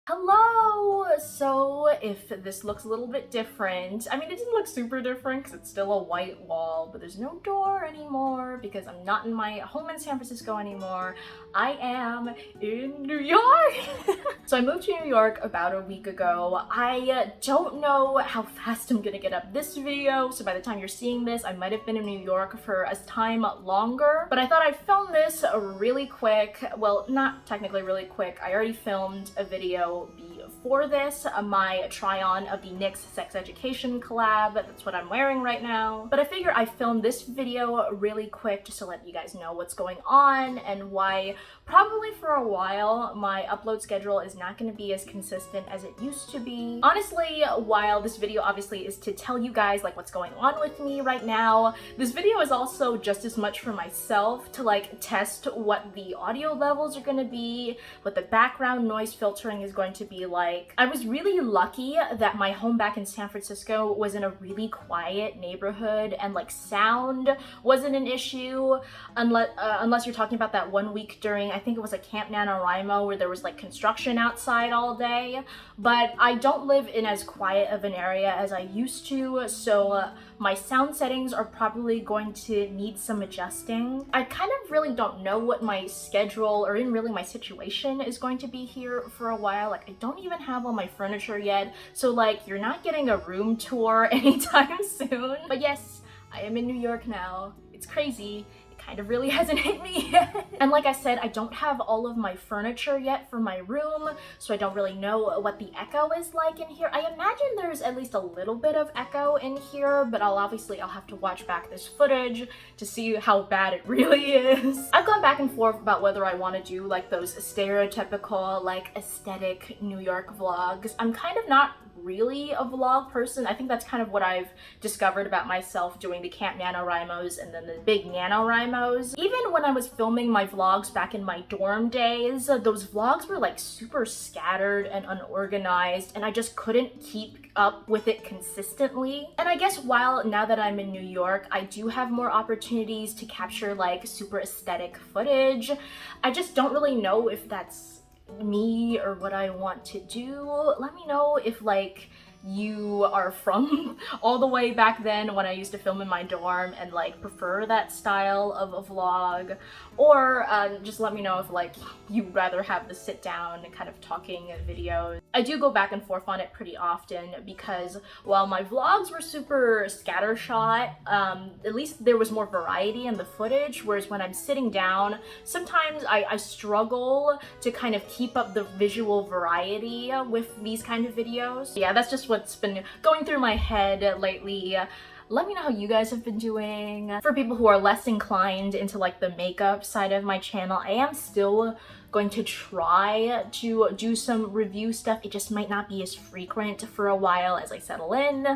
Hello! So if this looks a little bit different, I mean it doesn't look super different because it's still a white wall, but there's no door anymore because I'm not in my home in San Francisco anymore. I am in New York! So I moved to New York about a week ago. I don't know how fast I'm gonna get up this video, so by the time you're seeing this, I might have been in New York for a time longer, but I thought I'd film this really quick. Well, not technically really quick. I already filmed a video before this, my try-on of the NYC Sex Education collab. That's what I'm wearing right now. But I figure I filmed this video really quick just to let you guys know what's going on and why probably for a while my upload schedule is not going to be as consistent as it used to be. Honestly, while this video obviously is to tell you guys like what's going on with me right now, this video is also just as much for myself to like test what the audio levels are going to be, what the background noise filtering is going to be like. I was really lucky that my home back in San Francisco was in a really quiet neighborhood and like sound wasn't an issue unless you're talking about that one week during, I think it was a Camp NaNoWriMo where there was like construction outside all day. But I don't live in as quiet of an area as I used to, so my sound settings are probably going to need some adjusting. I kind of really don't know what my schedule or even really my situation is going to be here for a while. Like I don't even have all my furniture yet, so like you're not getting a room tour anytime soon. But yes, I am in New York now. It's crazy. Kind of really hasn't hit me yet. And like I said, I don't have all of my furniture yet for my room, so I don't really know what the echo is like in here. I imagine there's at least a little bit of echo in here, but I'll have to watch back this footage to see how bad it really is. I've gone back and forth about whether I want to do like those stereotypical like aesthetic New York vlogs. I'm kind of not really a vlog person. I think that's kind of what I've discovered about myself doing the Camp NaNoWriMos and then the big NaNoWriMos. Even when I was filming my vlogs back in my dorm days, those vlogs were like super scattered and unorganized and I just couldn't keep up with it consistently. And I guess while now that I'm in New York, I do have more opportunities to capture like super aesthetic footage. I just don't really know if that's me or what I want to do. Let me know if like you are from all the way back then when I used to film in my dorm and like prefer that style of a vlog, or just let me know if like you'd rather have the sit down and kind of talking videos. I do go back and forth on it pretty often because while my vlogs were super scattershot, at least there was more variety in the footage, whereas when I'm sitting down, sometimes I struggle to kind of keep up the visual variety with these kind of videos. Yeah, that's just what's been going through my head lately. Let me know how you guys have been doing. For people who are less inclined into like the makeup side of my channel, I am still going to try to do some review stuff. It just might not be as frequent for a while as I settle in.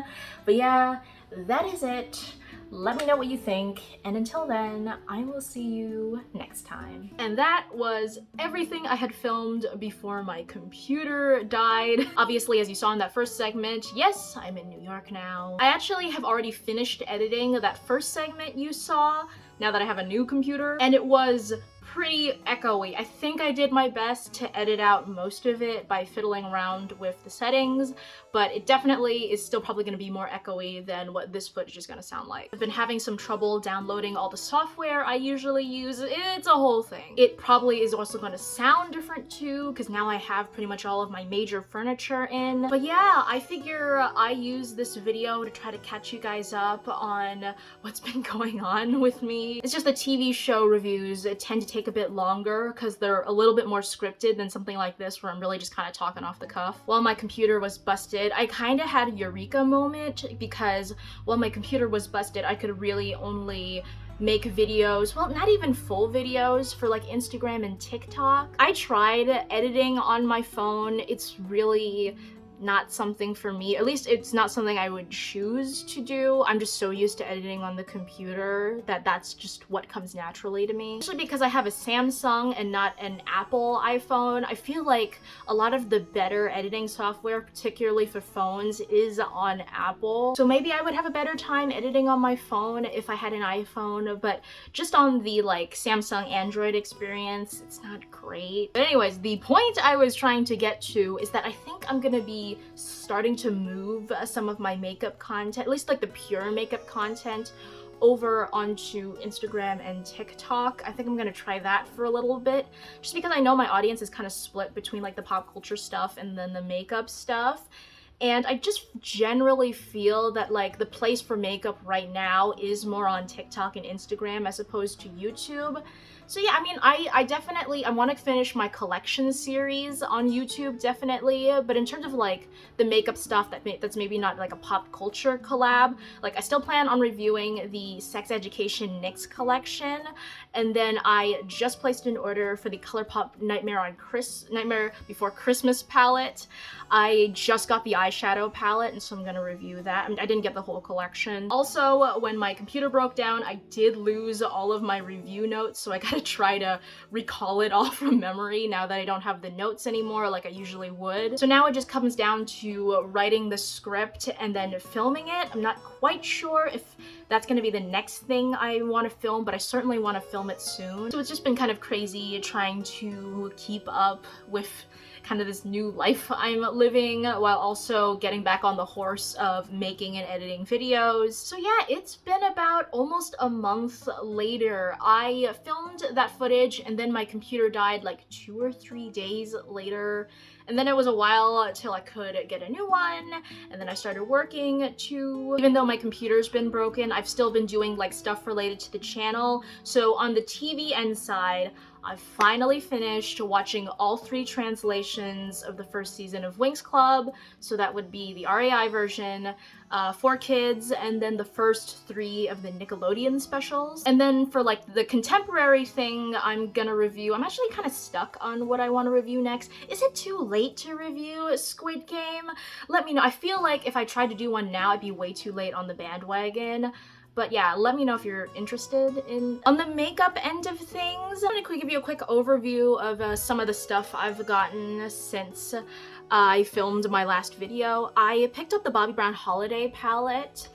But yeah, that is it. Let me know what you think, and until then, I will see you next time. And that was everything I had filmed before my computer died. Obviously, as you saw in that first segment, yes, I'm in New York now. I actually have already finished editing that first segment you saw, now that I have a new computer, and it was pretty echoey. I think I did my best to edit out most of it by fiddling around with the settings, but it definitely is still probably going to be more echoey than what this footage is going to sound like. I've been having some trouble downloading all the software I usually use. It's a whole thing. It probably is also going to sound different too, because now I have pretty much all of my major furniture in. But yeah, I figure I use this video to try to catch you guys up on what's been going on with me. It's just the TV show reviews tend to take a bit longer because they're a little bit more scripted than something like this where I'm really just kind of talking off the cuff. While my computer was busted, I kind of had a eureka moment because while my computer was busted, I could really only make videos, well, not even full videos for like Instagram and TikTok. I tried editing on my phone. It's really not something for me. At least it's not something I would choose to do. I'm just so used to editing on the computer that that's just what comes naturally to me. Especially because I have a Samsung and not an Apple iPhone. I feel like a lot of the better editing software, particularly for phones, is on Apple. So maybe I would have a better time editing on my phone if I had an iPhone, but just on the like Samsung Android experience, it's not great. But anyways, the point I was trying to get to is that I think I'm gonna be starting to move some of my makeup content, at least like the pure makeup content, over onto Instagram and TikTok. I think I'm gonna try that for a little bit, just because I know my audience is kind of split between like the pop culture stuff and then the makeup stuff. And I just generally feel that like the place for makeup right now is more on TikTok and Instagram as opposed to YouTube. So yeah, I mean, I definitely, I want to finish my collection series on YouTube, definitely. But in terms of like the makeup stuff that's maybe not like a pop culture collab, like I still plan on reviewing the Sex Education NYX collection. And then I just placed an order for the ColourPop Nightmare Before Christmas palette. I just got the eyeshadow palette, and so I'm gonna review that. I mean, I didn't get the whole collection. Also, when my computer broke down, I did lose all of my review notes, so I gotta try to recall it all from memory now that I don't have the notes anymore like I usually would. So now it just comes down to writing the script and then filming it. I'm not quite sure if that's gonna be the next thing I want to film, but I certainly want to film it soon. So it's just been kind of crazy trying to keep up with kind of this new life I'm living while also getting back on the horse of making and editing videos. So yeah, it's been about almost a month later. I filmed that footage and then my computer died like 2 or 3 days later. And then it was a while till I could get a new one, and then I started working too. Even though my computer's been broken, I've still been doing like stuff related to the channel. So on the TVN side, I finally finished watching all 3 translations of the first season of Winx Club. So that would be the RAI version, 4 Kids, and then the first 3 of the Nickelodeon specials. And then for like the contemporary thing I'm gonna review, I'm actually kind of stuck on what I want to review next. Is it too late to review Squid Game? Let me know. I feel like if I tried to do one now, I'd be way too late on the bandwagon. But yeah, let me know if you're interested in on the makeup end of things. I'm gonna give you a quick overview of some of the stuff I've gotten since I filmed my last video. I picked up the Bobbi Brown Holiday palette,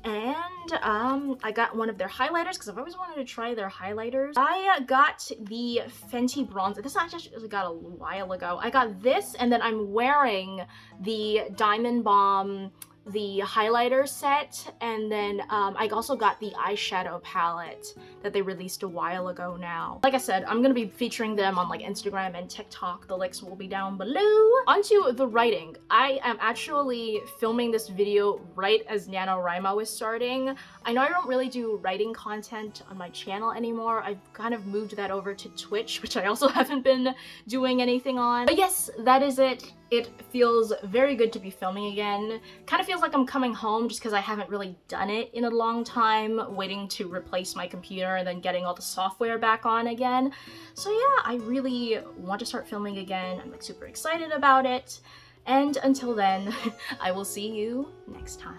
and I got one of their highlighters because I've always wanted to try their highlighters. I got the Fenty bronzer. This I actually got a while ago. I got this, and then I'm wearing the Diamond Bomb, the highlighter set, and then I also got the eyeshadow palette that they released a while ago now. Like I said, I'm gonna be featuring them on like Instagram and TikTok. The links will be down below. Onto the writing. I am actually filming this video right as NaNoWriMo is starting. I know I don't really do writing content on my channel anymore. I've kind of moved that over to Twitch, which I also haven't been doing anything on. But yes, that is it. It feels very good to be filming again. Kind of feels like I'm coming home just because I haven't really done it in a long time, waiting to replace my computer and then getting all the software back on again. So yeah, I really want to start filming again. I'm like super excited about it. And until then, I will see you next time.